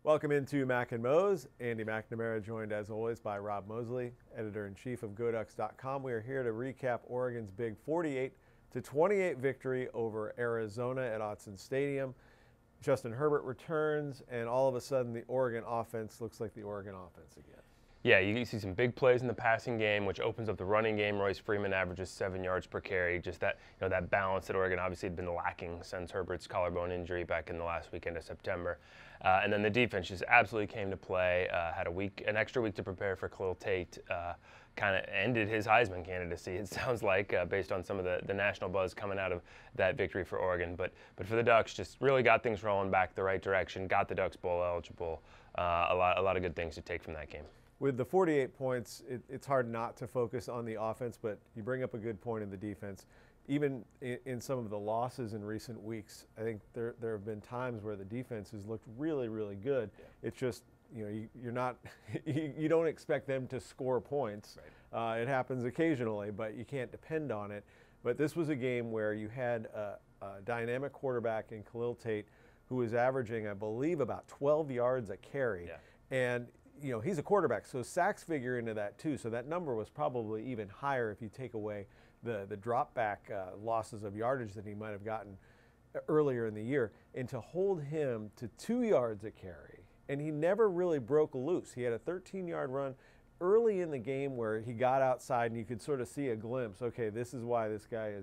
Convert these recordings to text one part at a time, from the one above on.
Welcome into Mac and Mose. Andy McNamara joined as always by Rob Moseley, editor-in-chief of GoDucks.com. We are here to recap Oregon's big 48-28 victory over Arizona at Autzen Stadium. Justin Herbert returns, and all of a sudden the Oregon offense looks like the Oregon offense again. Yeah, you see some big plays in the passing game, which opens up the running game. Royce Freeman averages 7 yards per carry. Just that, that balance that Oregon obviously had been lacking since Herbert's collarbone injury back in the last weekend of September. And then the defense just absolutely came to play. Had an extra week to prepare for Khalil Tate. Kind of ended his Heisman candidacy, it sounds like, based on some of the national buzz coming out of that victory for Oregon. But for the Ducks, just really got things rolling back the right direction. Got the Ducks bowl eligible. A lot of good things to take from that game. With the 48 points, it's hard not to focus on the offense, but you bring up a good point in the defense. Even in some of the losses in recent weeks, I think there have been times where the defense has looked really, really good. Yeah. It's just, you're not, you don't expect them to score points. Right. It happens occasionally, but you can't depend on it. But this was a game where you had a dynamic quarterback in Khalil Tate who was averaging, I believe, about 12 yards a carry. Yeah. And he's a quarterback, so sacks figure into that too. So that number was probably even higher if you take away the drop back losses of yardage that he might have gotten earlier in the year. And to hold him to 2 yards a carry, and he never really broke loose. He had a 13-yard run early in the game where he got outside and you could sort of see a glimpse. Okay, this is why this guy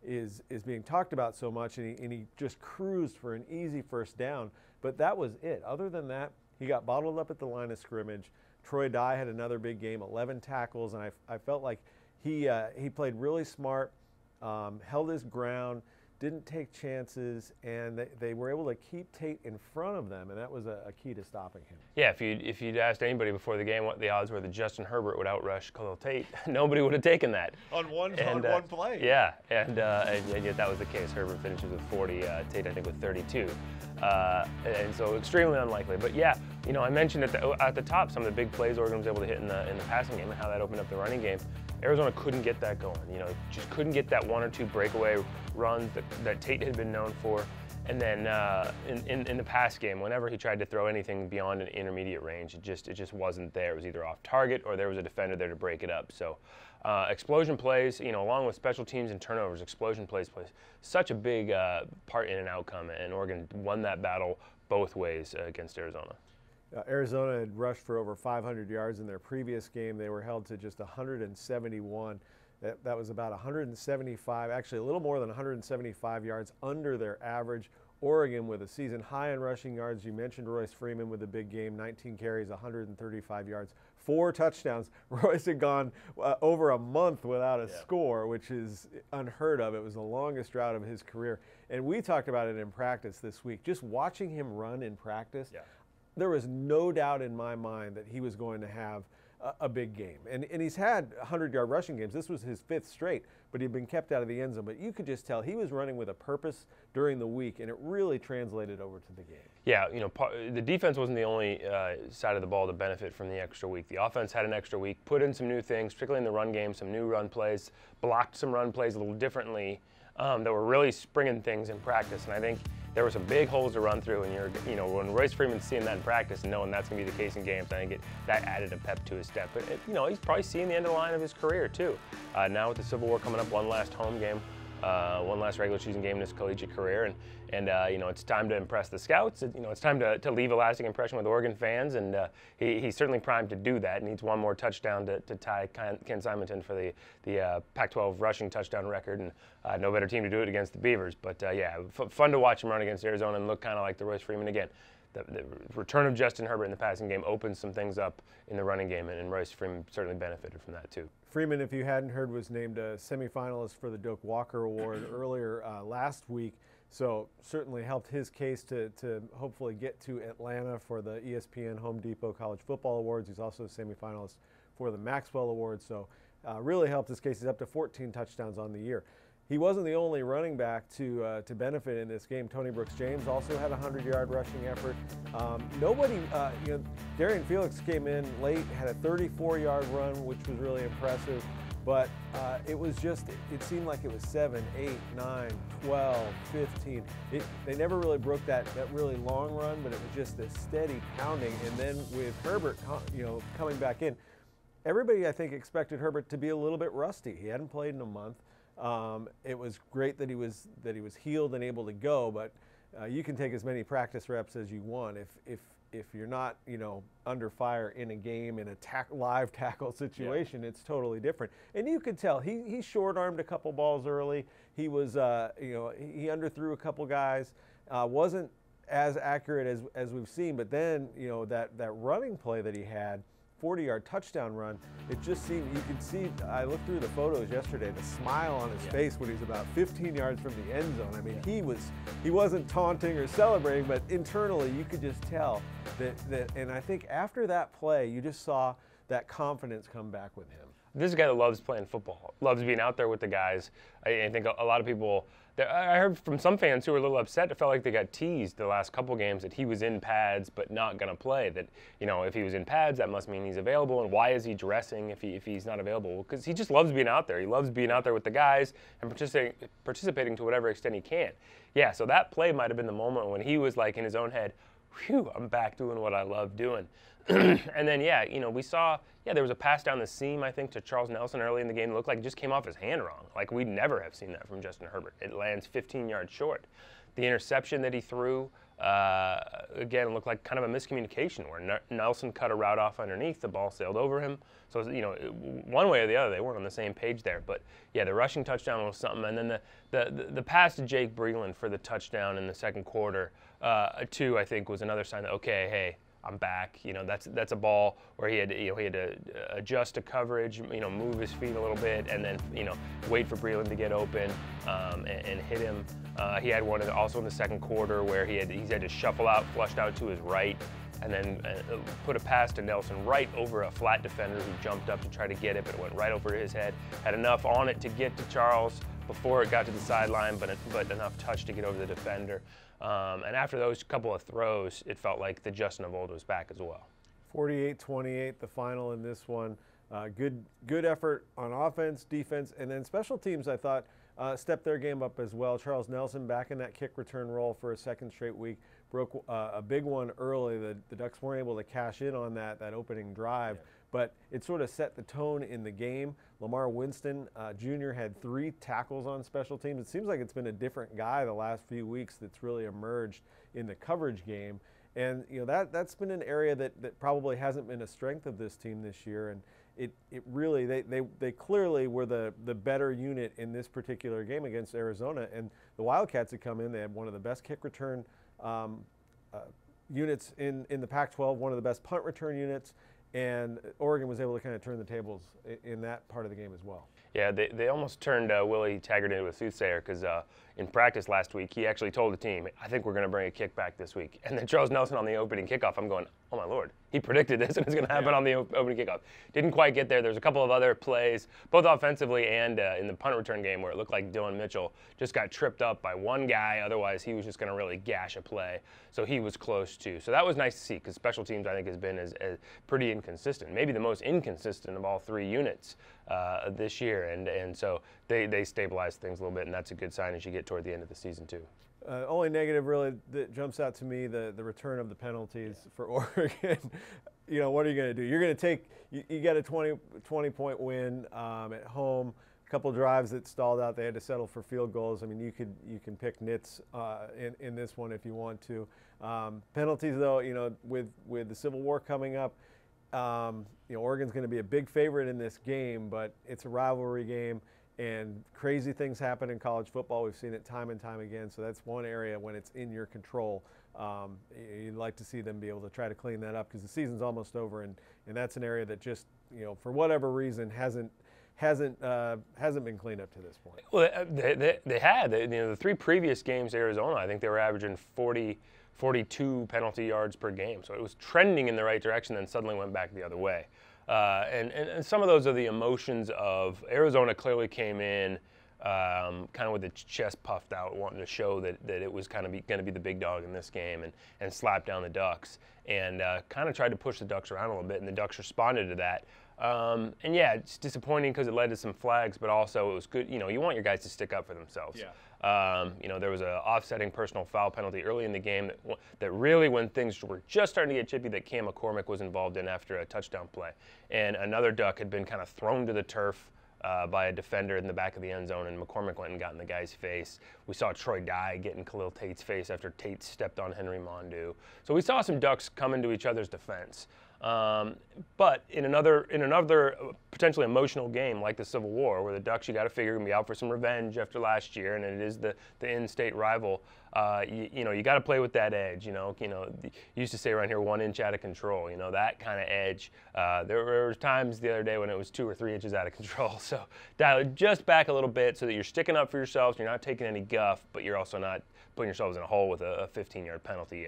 is being talked about so much, and he just cruised for an easy first down. But that was it. Other than that, he got bottled up at the line of scrimmage. Troy Dye had another big game, 11 tackles, and I felt like he played really smart, held his ground, didn't take chances, and they were able to keep Tate in front of them, and that was a key to stopping him. Yeah, if you'd asked anybody before the game what the odds were that Justin Herbert would outrush Khalil Tate, nobody would have taken that. On one play. Yeah, and yet that was the case. Herbert finishes with 40, Tate I think with 32. And so extremely unlikely. But yeah, I mentioned at the top some of the big plays Oregon was able to hit in the passing game and how that opened up the running game. Arizona couldn't get that going. Just couldn't get that one or two breakaway runs that Tate had been known for. And then in the pass game, whenever he tried to throw anything beyond an intermediate range, it just wasn't there. It was either off target or there was a defender there to break it up. So explosion plays, along with special teams and turnovers, explosion plays such a big part in an outcome. And Oregon won that battle both ways against Arizona. Arizona had rushed for over 500 yards in their previous game. They were held to just 171. That was about 175, actually a little more than 175 yards under their average. Oregon with a season high in rushing yards. You mentioned Royce Freeman with a big game, 19 carries, 135 yards, 4 touchdowns. Royce had gone over a month without a score, which is unheard of. It was the longest drought of his career. And we talked about it in practice this week. Just watching him run in practice, there was no doubt in my mind that he was going to have a big game. And he's had 100-yard rushing games. This was his 5th straight, but he'd been kept out of the end zone. But you could just tell he was running with a purpose during the week, and it really translated over to the game. Yeah, the defense wasn't the only side of the ball to benefit from the extra week. The offense had an extra week, put in some new things, particularly in the run game, some new run plays, blocked some run plays a little differently that were really springing things in practice. And I think there were some big holes to run through, and when Royce Freeman's seeing that in practice and knowing that's going to be the case in games, I think that added a pep to his step. But he's probably seeing the end of the line of his career too. Now with the Civil War coming up, one last home game, one last regular season game in his collegiate career, and it's time to impress the scouts. It's time to leave a lasting impression with Oregon fans, and he's certainly primed to do that. He needs one more touchdown to tie Ken Simonton for the Pac-12 rushing touchdown record, and no better team to do it against the Beavers. But fun to watch him run against Arizona and look kind of like the Royce Freeman again. The return of Justin Herbert in the passing game opens some things up in the running game, and Royce Freeman certainly benefited from that too. Freeman, if you hadn't heard, was named a semifinalist for the Doak Walker Award earlier last week, so certainly helped his case to hopefully get to Atlanta for the ESPN Home Depot College Football Awards. He's also a semifinalist for the Maxwell Awards, so really helped his case. He's up to 14 touchdowns on the year. He wasn't the only running back to benefit in this game. Tony Brooks-James also had a 100-yard rushing effort. Darian Felix came in late, had a 34-yard run, which was really impressive. But it was just, it seemed like it was 7, 8, 9, 12, 15. They never really broke that really long run, but it was just this steady pounding. And then with Herbert, coming back in, everybody I think expected Herbert to be a little bit rusty. He hadn't played in a month. It was great that he was healed and able to go, but you can take as many practice reps as you want. If you're not, under fire in a game, in a live tackle situation, it's totally different. And you could tell he short-armed a couple balls early. He was, he underthrew a couple guys. Wasn't as accurate as we've seen, but then, that running play that he had, 40-yard touchdown run, it just seemed, you could see, I looked through the photos yesterday, the smile on his face when he was about 15 yards from the end zone. I mean, he wasn't taunting or celebrating, but internally you could just tell that, and I think after that play, you just saw that confidence come back with him. This is a guy that loves playing football, loves being out there with the guys. I think a lot of people, I heard from some fans who were a little upset. It felt like they got teased the last couple games that he was in pads but not going to play. That, if he was in pads, that must mean he's available. And why is he dressing if he's not available? Because he just loves being out there. He loves being out there with the guys and participating to whatever extent he can. Yeah, so that play might have been the moment when he was like in his own head, whew, I'm back doing what I love doing. And then, we saw, there was a pass down the seam, I think, to Charles Nelson early in the game. It looked like it just came off his hand wrong. Like, we'd never have seen that from Justin Herbert. It lands 15 yards short. The interception that he threw, again, looked like kind of a miscommunication where Nelson cut a route off underneath. The ball sailed over him. So, one way or the other, they weren't on the same page there. But, the rushing touchdown was something. And then the pass to Jake Breeland for the touchdown in the second quarter, I think, was another sign that, okay, hey, I'm back. That's a ball where he had to adjust to coverage, move his feet a little bit, and then wait for Breeland to get open and hit him. He had one also in the second quarter where he had to shuffle out, flushed out to his right, and then put a pass to Nelson right over a flat defender who jumped up to try to get it, but it went right over his head. Had enough on it to get to Charles before it got to the sideline, but enough touch to get over the defender. And after those couple of throws, it felt like the Justin of old was back as well. 48-28, the final in this one. Good effort on offense, defense, and then special teams, I thought, stepped their game up as well. Charles Nelson back in that kick return role for a second straight week. Broke a big one early. The Ducks weren't able to cash in on that opening drive, but it sort of set the tone in the game. Lamar Winston Jr. had 3 tackles on special teams. It seems like it's been a different guy the last few weeks that's really emerged in the coverage game. And that's been an area that probably hasn't been a strength of this team this year. And it really, they clearly were the better unit in this particular game against Arizona. And the Wildcats had come in. They had one of the best kick return units in the Pac-12, one of the best punt return units. And Oregon was able to kind of turn the tables in that part of the game as well. Yeah, they almost turned Willie Taggart into a soothsayer because in practice last week, he actually told the team, I think we're going to bring a kick back this week. And then Charles Nelson on the opening kickoff, I'm going, oh my Lord, he predicted this and it's going to happen on the opening kickoff. Didn't quite get there. There's a couple of other plays, both offensively and in the punt return game where it looked like Dylan Mitchell just got tripped up by one guy. Otherwise, he was just going to really gash a play. So he was close too. So that was nice to see because special teams, I think, has been as pretty inconsistent, maybe the most inconsistent of all 3 units this year. And so they stabilized things a little bit, and that's a good sign as you get toward the end of the season too. Only negative really that jumps out to me, the return of the penalties for Oregon. What are you going to do? You're going to take, you got a 20-point win at home, a couple drives that stalled out. They had to settle for field goals. I mean, you can pick nits in this one if you want to. Penalties though, with the Civil War coming up, Oregon's going to be a big favorite in this game, but it's a rivalry game. And crazy things happen in college football. We've seen it time and time again. So that's one area when it's in your control. You'd like to see them be able to try to clean that up because the season's almost over, and that's an area that just, for whatever reason hasn't been cleaned up to this point. Well, they had. The 3 previous games to Arizona, I think they were averaging 42 penalty yards per game. So it was trending in the right direction, then suddenly went back the other way. And some of those are the emotions of Arizona clearly came in kind of with its chest puffed out, wanting to show that it was kind of going to be the big dog in this game and slap down the Ducks and kind of tried to push the Ducks around a little bit, and the Ducks responded to that. And yeah, it's disappointing because it led to some flags, but also it was good. You know, you want your guys to stick up for themselves. Yeah. You know, there was an offsetting personal foul penalty early in the game that really, when things were just starting to get chippy, that Cam McCormick was involved in after a touchdown play. And another Duck had been kind of thrown to the turf by a defender in the back of the end zone, and McCormick went and got in the guy's face. We saw Troy Dye get in Khalil Tate's face after Tate stepped on Henry Mondu. So we saw some Ducks come into each other's defense. But in another potentially emotional game like the Civil War, where the Ducks, you got to figure, are going to be out for some revenge after last year, and it is the in-state rival. You know, you got to play with that edge. You used to say around here, 1 inch out of control. You know, that kind of edge. There were times the other day when it was 2 or 3 inches out of control. So dial it just back a little bit so that you're sticking up for yourselves. You're not taking any guff, but you're also not putting yourselves in a hole with a 15-yard penalty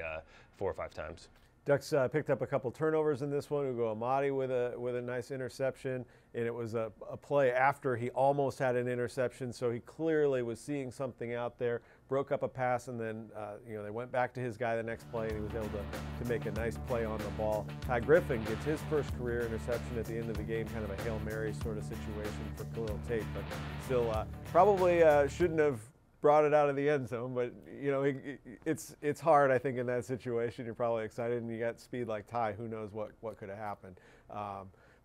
4 or 5 times. Ducks picked up a couple turnovers in this one. Ugo Amadi with a nice interception, and it was a play after he almost had an interception, so he clearly was seeing something out there, broke up a pass, and then they went back to his guy the next play, and he was able to make a nice play on the ball. Ty Griffin gets his first career interception at the end of the game, kind of a Hail Mary sort of situation for Khalil Tate, but still probably shouldn't have brought it out of the end zone, but it's hard, I think, in that situation. You're probably excited, and you got speed like Ty. Who knows what could have happened?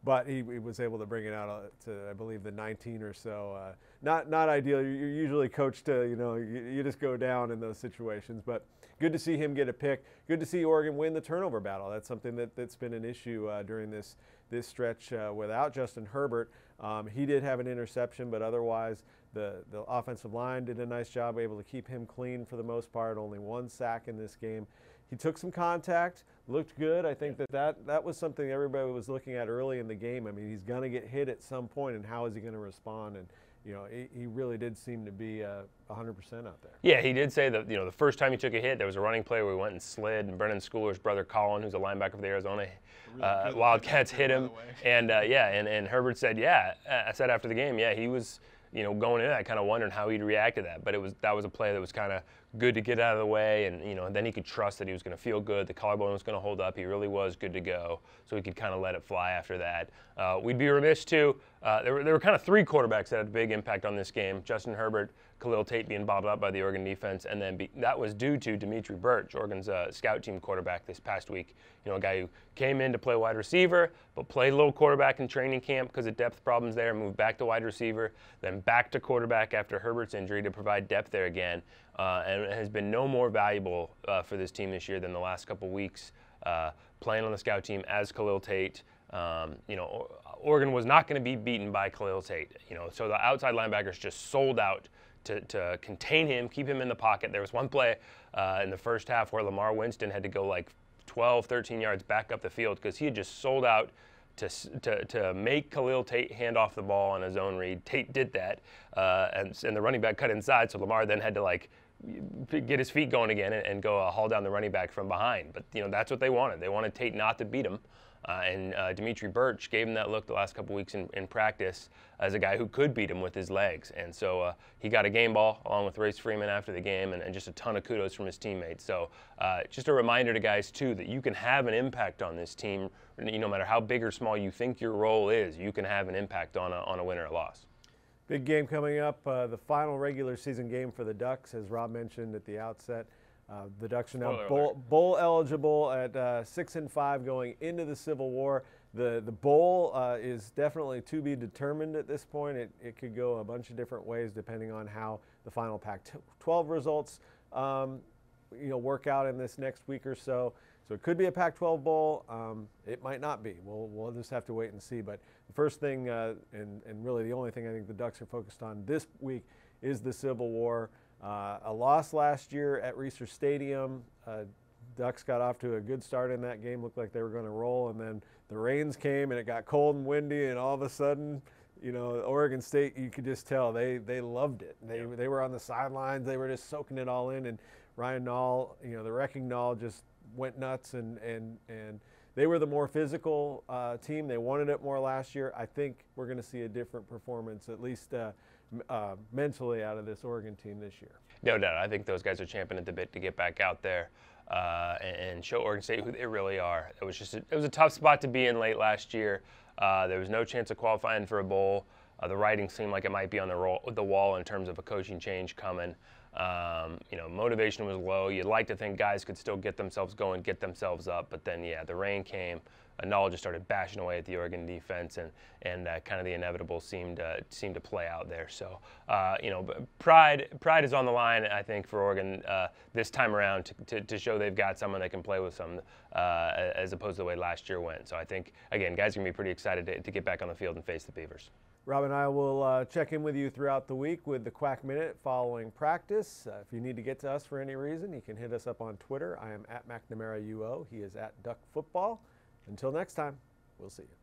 But he was able to bring it out to, I believe, the 19 or so. Not ideal. You're usually coached to, you just go down in those situations. But good to see him get a pick. Good to see Oregon win the turnover battle. That's something that's been an issue during this stretch without Justin Herbert. He did have an interception, but otherwise the offensive line did a nice job, able to keep him clean for the most part. Only 1 sack in this game. He took some contact, looked good. I think that was something everybody was looking at early in the game. I mean, he's going to get hit at some point, and how is he going to respond? And he really did seem to be 100% out there. Yeah, he did say that the first time he took a hit, there was a running play where he went and slid, and Brennan Schooler's brother Colin, who's a linebacker for the Arizona Wildcats, hit him. And and Herbert said, I said after the game, he was going in that kind of wondering how he'd react to that. But that was a play that was kind of good to get out of the way, and then he could trust that he was going to feel good. The collarbone was going to hold up. He really was good to go, so he could kind of let it fly after that. We'd be remiss too. There were kind of 3 quarterbacks that had a big impact on this game: Justin Herbert, Khalil Tate being bottled up by the Oregon defense, and then that was due to Dimitri Birch, Oregon's scout team quarterback this past week. A guy who came in to play wide receiver, but played a little quarterback in training camp because of depth problems there, moved back to wide receiver, then back to quarterback after Herbert's injury to provide depth there again, and has been no more valuable for this team this year than the last couple weeks, playing on the scout team as Khalil Tate. Oregon was not going to be beaten by Khalil Tate. So the outside linebackers just sold out to contain him, keep him in the pocket. There was one play in the first half where Lamar Winston had to go like 12, 13 yards back up the field because he had just sold out to make Khalil Tate hand off the ball on a zone read. Tate did that, and the running back cut inside, so Lamar then had to get his feet going again and go haul down the running back from behind. But that's what they wanted. They wanted Tate not to beat him. And Dimitri Birch gave him that look the last couple weeks in practice as a guy who could beat him with his legs. And so he got a game ball along with Race Freeman after the game, and just a ton of kudos from his teammates. So just a reminder to guys, too, that you can have an impact on this team. No matter how big or small you think your role is, you can have an impact on a win or a loss. Big game coming up, the final regular season game for the Ducks, as Rob mentioned at the outset. The Ducks are now bowl eligible at 6-5 going into the Civil War. The bowl is definitely to be determined at this point. It could go a bunch of different ways depending on how the final Pac-12 results work out in this next week or so. So it could be a Pac-12 bowl. It might not be. We'll just have to wait and see. But the first thing, and really the only thing I think the Ducks are focused on this week is the Civil War. A loss last year at Reser Stadium. Ducks got off to a good start in that game. Looked like they were going to roll, and then the rains came, and it got cold and windy, and all of a sudden, Oregon State, you could just tell they loved it. They were on the sidelines. They were just soaking it all in, and Ryan Nall, the Wrecking Nall, just went nuts, and they were the more physical team. They wanted it more last year. I think we're going to see a different performance, at least mentally, out of this Oregon team this year. No doubt. I think those guys are champing at the bit to get back out there and show Oregon State who they really are. It was a tough spot to be in late last year. There was no chance of qualifying for a bowl. The writing seemed like it might be on the wall in terms of a coaching change coming. Motivation was low. You'd like to think guys could still get themselves going, get themselves up, but then, yeah, the rain came. Nall just started bashing away at the Oregon defense, and kind of the inevitable seemed to play out there. So, pride is on the line, I think, for Oregon this time around to show they've got someone they can play with some, as opposed to the way last year went. So I think, again, guys are going to be pretty excited to get back on the field and face the Beavers. Rob and I will check in with you throughout the week with the Quack Minute following practice. If you need to get to us for any reason, you can hit us up on Twitter. I am at McNamara UO. He is at Duck Football. Until next time, we'll see you.